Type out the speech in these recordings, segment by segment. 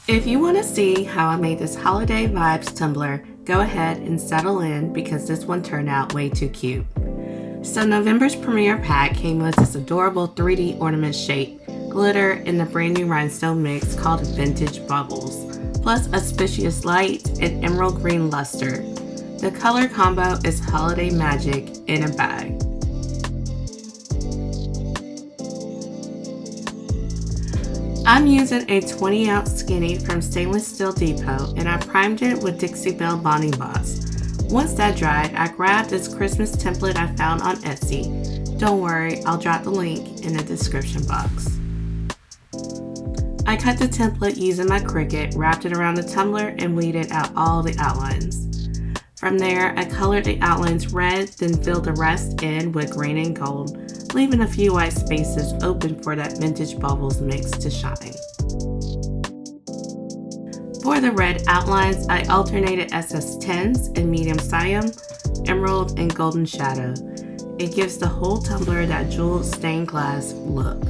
If you want to see how I made this holiday vibes tumbler, go ahead and settle in because this one turned out way too cute. So November's premiere pack came with this adorable 3D ornament shape, glitter, and the brand new rhinestone mix called Vintage Baubles, plus Auspicious Light and emerald green luster. The color combo is holiday magic in a bag. I'm using a 20-ounce skinny from Stainless Steel Depot, and I primed it with Dixie Belle Bonding Boss. Once that dried, I grabbed this Christmas template I found on Etsy. Don't worry, I'll drop the link in the description box. I cut the template using my Cricut, wrapped it around the tumbler, and weeded out all the outlines. From there, I colored the outlines red, then filled the rest in with green and gold, leaving a few white spaces open for that Vintage Baubles mix to shine. For the red outlines, I alternated SS10s in Medium Siam, Emerald, and Golden Shadow. It gives the whole tumbler that jeweled stained glass look.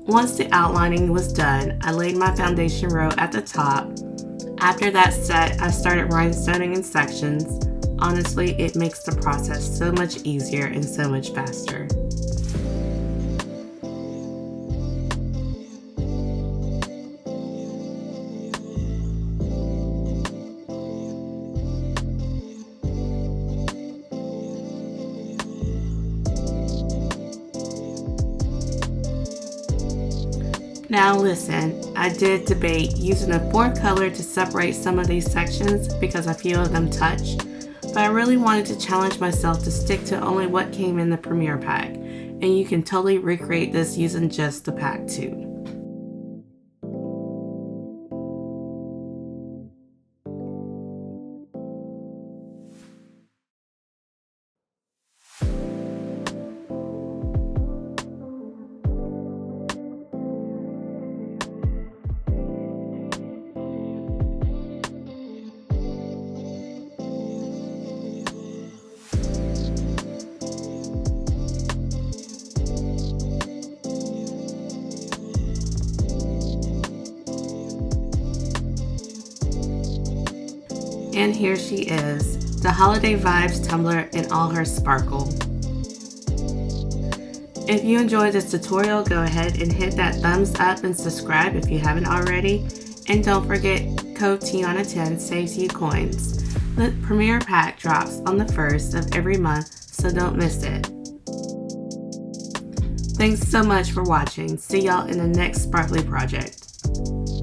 Once the outlining was done, I laid my foundation row at the top. After that set, I started rhinestoning in sections. Honestly, it makes the process so much easier and so much faster. Now listen, I did debate using a fourth color to separate some of these sections because a few of them touch, but I really wanted to challenge myself to stick to only what came in the premiere pack, and you can totally recreate this using just the pack too. And here she is, the Holiday Vibes tumbler in all her sparkle. If you enjoyed this tutorial, go ahead and hit that thumbs up and subscribe if you haven't already. And don't forget, code Tiana10 saves you coins. The premiere pack drops on the 1st of every month, so don't miss it. Thanks so much for watching. See y'all in the next sparkly project.